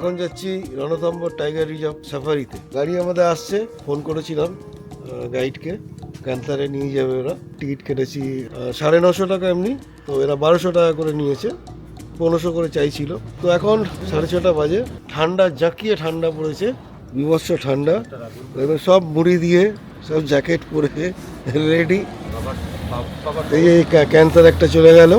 এখন যাচ্ছি Ranthambore tiger reserve সাফারিতে। গাড়ি আমাদের আসছে, ফোন করেছিলাম গাইডকে, ক্যান্সারে নিয়ে যাবে ওরা। টিকিট কেটেছি 950 টাকা এমনি, তো এরা 1200 টাকা করে নিয়েছে, 1500 করে চাইছিল। তো এখন 6:30 বাজে, ঠান্ডা জাঁকিয়ে ঠান্ডা পড়েছে, বিভৎস ঠান্ডা। এবার সব মুড়ি দিয়ে, সব জ্যাকেট পরে রেডি। এই ক্যান্সার একটা চলে গেল,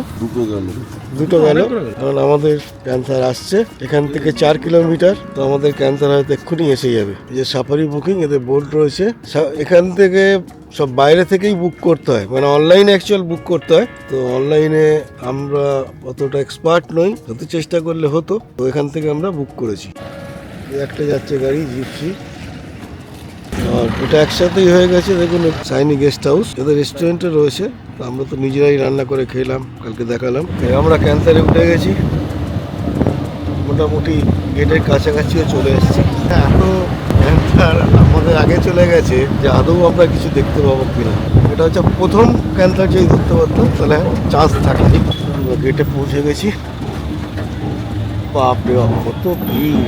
দুটো গেল, কারণ আমাদের ক্যান্সার আসছে এখান থেকে 4 কিলোমিটার। তো আমাদের ক্যান্সার হয়তো এক্ষুনি এসে যাবে। যে সাফারি বুকিং, এদের বোর্ড রয়েছে। এখান থেকে সব বাইরে থেকেই বুক করতে হয়, মানে অনলাইনে অ্যাকচুয়াল বুক করতে হয়। তো অনলাইনে আমরা অতটা এক্সপার্ট নই, হতে চেষ্টা করলে হতো। তো এখান থেকে আমরা বুক করেছি। একটা যাচ্ছে গাড়ি জিপসি, আর এটা একসাথেই হয়ে গেছে। দেখুন সাইনি গেস্ট হাউস, এদের রেস্টুরেন্টে রয়েছে। তো আমরা তো নিজেরাই রান্না করে খেলাম, কালকে দেখালাম। আমরা ক্যান্সারে উঠে গেছি, মোটামুটি গেটের কাছাকাছিও চলে এসেছি। এত ক্যান্সার আমাদের আগে চলে গেছে যে আদৌ আমরা কিছু দেখতে পাবো কিনা। এটা হচ্ছে প্রথম ক্যান্সার যেই ধরতে পারতাম, তাহলে চান্স থাকেনি। গেটে পৌঁছে গেছি। বাপরে বাপ, কত ভিড়,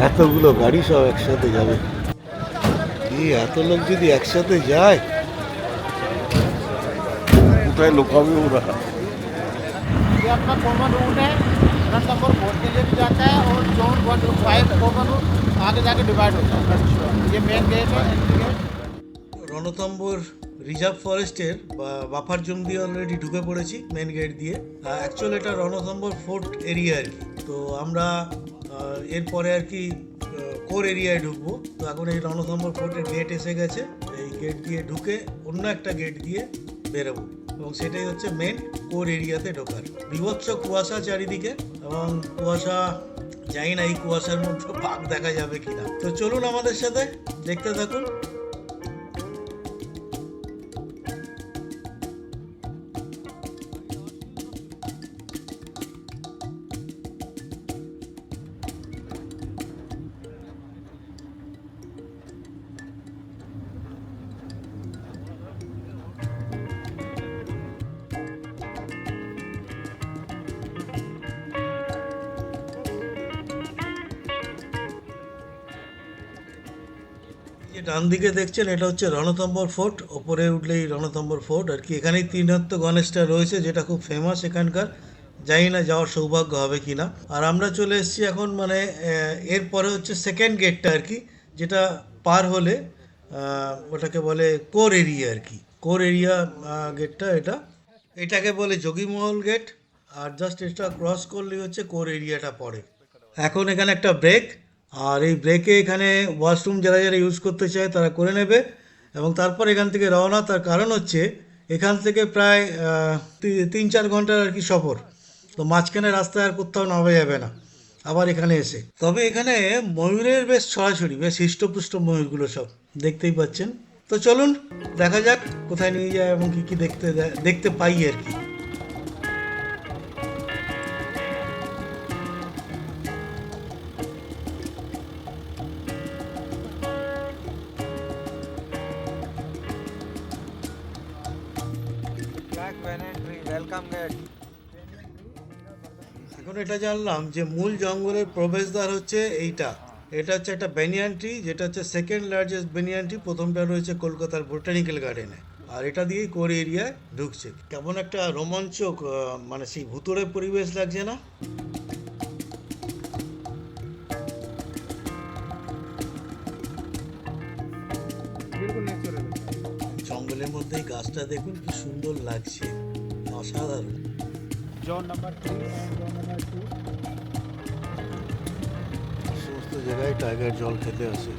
এতগুলো গাড়ি সব একসাথে যাবে। এই এত লোক যদি একসাথে যায়, কোথায় লোকাবে ওরা? ये अपना कॉमन रूट है, रणथंभौर फोर्ट के लिए भी जाता है और जोन 1 और 5 कॉमन रूट आगे जाके डिवाइड होता है। ये मेन गेट है, एंट्री गेट। রণথম্বর রিজার্ভ ফরেস্টের বা বাফার জোন দিয়ে অলরেডি ঢুকে পড়েছি মেন গেট দিয়ে। অ্যাকচুয়ালি এটা রণথম্বর ফোর্ট এরিয়া আর কি। তো আমরা এরপরে আর কি কোর এরিয়ায় ঢুকবো। তো এখন এই রণথম্বর ফোর্টের গেট এসে গেছে, এই গেট দিয়ে ঢুকে অন্য একটা গেট দিয়ে বেরোবো, এবং সেটাই হচ্ছে মেন কোর এরিয়াতে ঢোকার। বিভৎস কুয়াশা চারিদিকে, এবং কুয়াশা, জানি না এই কুয়াশার মধ্যে বাঘ দেখা যাবে কিনা। তো চলুন আমাদের সাথে, দেখতে থাকুন। যে ডান দিকে দেখছেন, এটা হচ্ছে রণথম্বর ফোর্ট। ওপরে উঠলেই রণথম্বর ফোর্ট আর কি। এখানেই ত্রিনেত্র গণেশটা রয়েছে, যেটা খুব ফেমাস এখানকার। জানি না যাওয়ার সৌভাগ্য হবে কি না। আর আমরা চলে এসেছি এখন, মানে এরপরে হচ্ছে সেকেন্ড গেটটা আর কি, যেটা পার হলে ওটাকে বলে কোর এরিয়া আর কি। কোর এরিয়া গেটটা এটা, এটাকে বলে যোগীমহল গেট। আর জাস্ট এটা ক্রস করলেই হচ্ছে কোর এরিয়াটা পড়ে। এখন এখানে একটা ব্রেক, আর এই ব্রেকে এখানে ওয়াশরুম যারা যারা ইউজ করতে চায় তারা করে নেবে, এবং তারপর এখান থেকে রওনা। তার কারণ হচ্ছে এখান থেকে প্রায় 3-4 ঘন্টার আর কি সফর। তো মাঝখানে রাস্তায় আর কোথাও নামা যাবে না আবার এখানে এসে। তবে এখানে ময়ূরের বেশ ছড়াছড়ি, বেশ হৃষ্টপুষ্ট ময়ূরগুলো সব দেখতেই পাচ্ছেন। তো চলুন দেখা যাক কোথায় নিয়ে যায় এবং কী কী দেখতে পাই আর কি। এখন এটা জানলাম যে মূল জঙ্গলের প্রবেশদ্বার হচ্ছে এইটা। এটা হচ্ছে একটা ব্যানিয়ান ট্রি, যেটা হচ্ছে সেকেন্ড লার্জেস্ট ব্যানিয়ান ট্রি। প্রথমটা রয়েছে কলকাতার বোটানিক্যাল গার্ডেনে, আর এটা দিয়েই কোর এরিয়ায় ঢুকছে। কেমন একটা রোমাঞ্চক, মানে সেই ভুতুড়ে পরিবেশ লাগছে না? জঙ্গলের মধ্যে এই গাছটা দেখুন কি সুন্দর লাগছে, অসাধারণ। Zone number 3 and zone number 2। সমস্ত জায়গায় টাইগার জল খেতে আসে।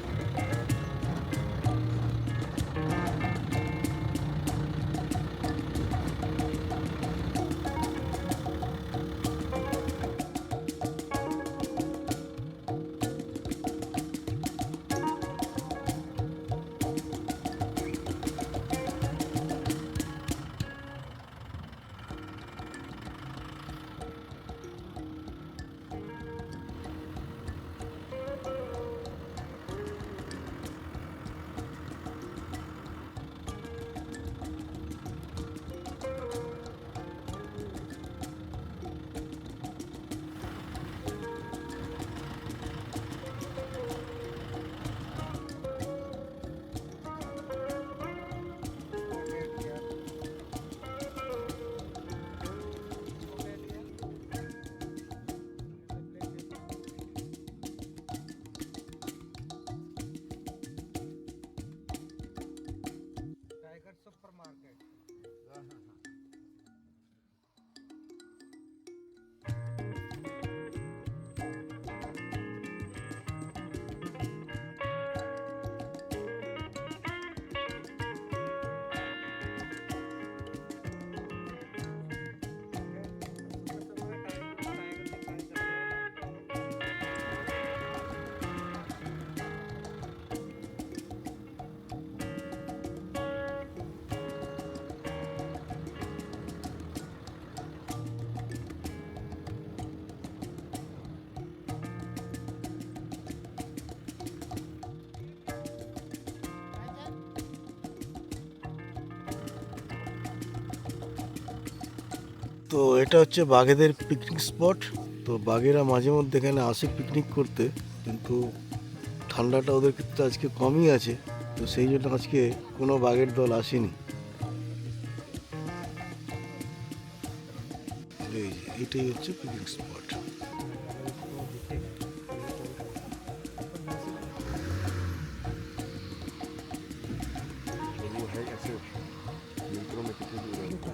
তো এটা হচ্ছে বাঘেদের পিকনিক স্পট। তো বাঘেরা মাঝে মধ্যে এখানে আসে পিকনিক করতে, কিন্তু ঠান্ডাটা ওদের ক্ষেত্রে আজকে কমই আছে, তো সেই জন্য আজকে কোনো বাঘের দল আসেনি। এই যে এটাই হচ্ছে পিকনিক স্পট।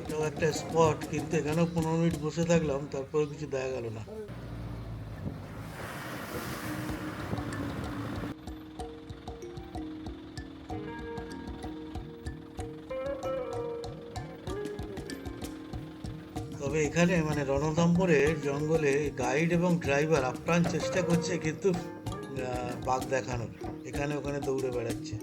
এটাও একটা স্পট, কিন্তু এখানেও 15 মিনিট বসে থাকলাম, তারপরে কিছু দেখা গেল না। তবে এখানে মানে রণথম্বরের জঙ্গলে গাইড এবং ড্রাইভার আপ্রাণ চেষ্টা করছে, কিন্তু বাঘ দেখানোর, এখানে ওখানে দৌড়ে বেড়াচ্ছে।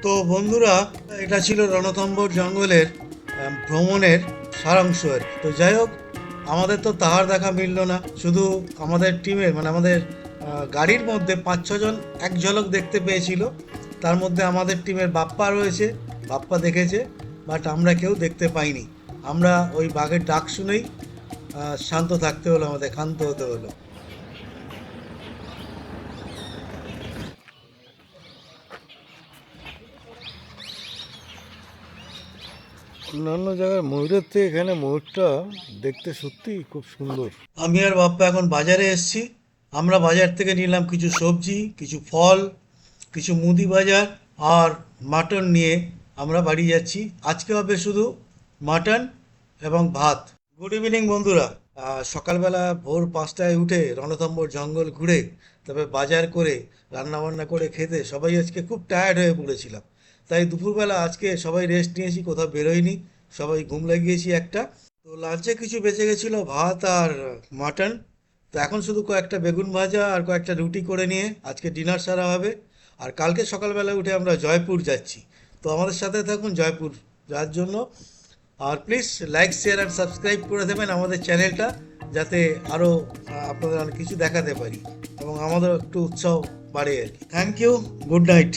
তো বন্ধুরা, এটা ছিল রণথম্বর জঙ্গলের ভ্রমণের সারাংশ আর কি। তো যাই হোক, আমাদের তো তাহার দেখা মিলল না। শুধু আমাদের টিমের মানে আমাদের গাড়ির মধ্যে 5-6 জন এক ঝলক দেখতে পেয়েছিল। তার মধ্যে আমাদের টিমের বাপ্পা রয়েছে, বাপ্পা দেখেছে, বাট আমরা কেউ দেখতে পাইনি। আমরা ওই বাঘের ডাক শুনেই শান্ত থাকতে হলো, আমাদের ক্ষান্ত হতে হলো। অন্যান্য জায়গায় ময়ূরের থেকে এখানে ময়ূরটা দেখতে সত্যিই খুব সুন্দর। আমি আর বাপ্পা এখন বাজারে এসেছি। আমরা বাজার থেকে নিলাম কিছু সবজি, কিছু ফল, কিছু মুদি বাজার আর মাটন নিয়ে আমরা বাড়ি যাচ্ছি। আজকে হবে শুধু মাটন এবং ভাত। গুড ইভিনিং বন্ধুরা। সকালবেলা ভোর 5টায় উঠে রণথম্বর জঙ্গল ঘুরে, তবে বাজার করে রান্নাবান্না করে খেতে সবাই আজকে খুব টায়ার্ড হয়ে পড়েছিলাম। তাই দুপুরবেলা আজকে সবাই রেস্ট নিয়েছি, কোথাও বেরোয়নি, সবাই ঘুম লাগিয়েছি একটা। তো লাঞ্চে কিছু বেঁচে গেছিলো, ভাত আর মাটন। তো এখন শুধু কয়েকটা বেগুন ভাজা আর কয়েকটা রুটি করে নিয়ে আজকে ডিনার সারা হবে। আর কালকে সকালবেলা উঠে আমরা জয়পুর যাচ্ছি। তো আমাদের সাথে থাকুন জয়পুর যাওয়ার জন্য। আর please like, share and subscribe করে দেবেন আমাদের চ্যানেলটা, যাতে আরও আপনাদের অনেক কিছু দেখাতে পারি এবং আমাদের একটু উৎসাহ বাড়ে আর কি। Thank you, good night.